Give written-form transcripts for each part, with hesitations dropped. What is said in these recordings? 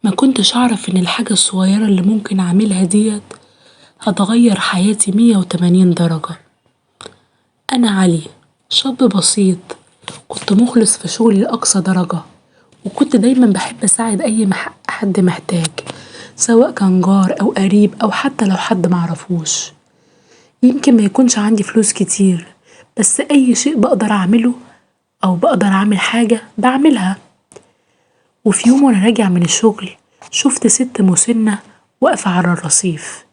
ما كنتش أعرف إن الحاجة الصغيرة اللي ممكن أعملها ديت هتغير حياتي 180 درجة. أنا علي، شاب بسيط، كنت مخلص في شغلي لأقصى درجة، وكنت دايما بحب أساعد أي حد محتاج، سواء كان جار أو قريب أو حتى لو حد معرفوش. يمكن ميكونش عندي فلوس كتير، بس أي شيء بقدر أعمله أو بقدر أعمل حاجة بعملها. وفي يوم وأنا راجع من الشغل شفت ست مسنة واقفة على الرصيف،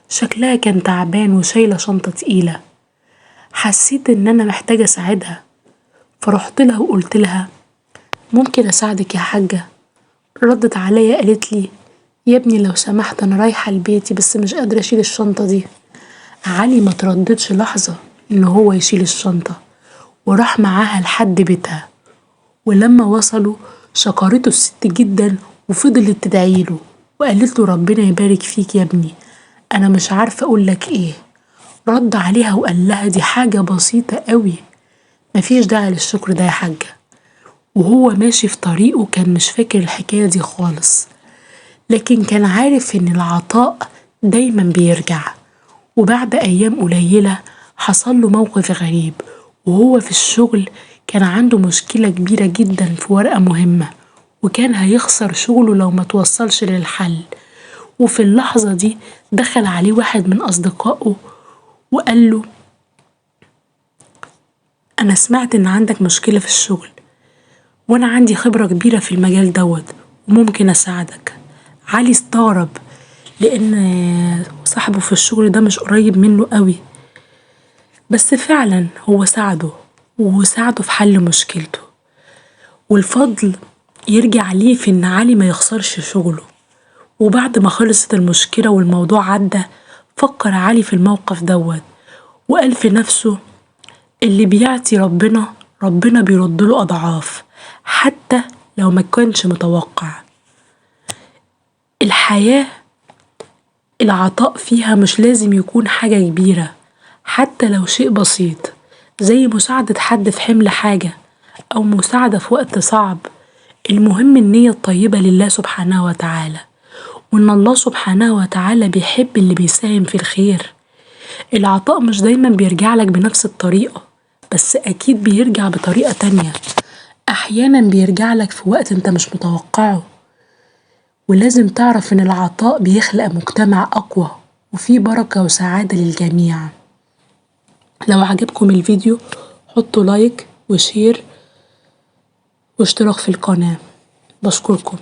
شكلها كان تعبان وشايلة شنطة تقيلة. حسيت إن أنا محتاجة أساعدها، فرحتلها وقلتلها: ممكن أساعدك يا حاجة؟ ردت عليا قالتلي: يا ابني لو سمحت أنا رايحة لبيتي بس مش قادرة أشيل الشنطة دي. علي مترددش لحظة إن هو يشيل الشنطة، وراح معاها لحد بيتها. ولما وصلوا شكرته الست جدا وفضلت تدعيله وقالتله: ربنا يبارك فيك يا ابني، أنا مش عارفة أقولك إيه. رد عليها وقالها: دي حاجة بسيطة قوي، مفيش داعي للشكر ده يا حاجة. وهو ماشي في طريقه كان مش فاكر الحكاية دي خالص، لكن كان عارف إن العطاء دايما بيرجع. وبعد أيام قليلة حصله موقف غريب، وهو في الشغل كان عنده مشكلة كبيرة جدا في ورقة مهمة، وكان هيخسر شغله لو متوصلش للحل. وفي اللحظة دي دخل عليه واحد من أصدقائه وقاله: أنا سمعت إن عندك مشكلة في الشغل، وأنا عندي خبرة كبيرة في المجال دوت وممكن أساعدك. علي استغرب لأن صاحبه في الشغل ده مش قريب منه قوي، بس فعلا هو ساعده وساعده في حل مشكلته، والفضل يرجع ليه في إن علي ما يخسرش شغله. وبعد ما خلصت المشكلة والموضوع عدى، فكر علي في الموقف دوت وقال في نفسه: اللي بيعطي ربنا بيردله أضعاف، حتى لو ما كانش متوقع. الحياة العطاء فيها مش لازم يكون حاجة كبيرة، حتى لو شيء بسيط زي مساعدة حد في حمل حاجة أو مساعدة في وقت صعب. المهم النية الطيبة لله سبحانه وتعالى، وإن الله سبحانه وتعالى بيحب اللي بيساهم في الخير. العطاء مش دايما بيرجعلك بنفس الطريقة، بس أكيد بيرجع بطريقة تانية، أحيانا بيرجعلك في وقت انت مش متوقعه. ولازم تعرف إن العطاء بيخلق مجتمع أقوى وفيه بركة وسعادة للجميع. لو عجبكم الفيديو حطوا لايك وشير واشتراك في القناة. بشكركم.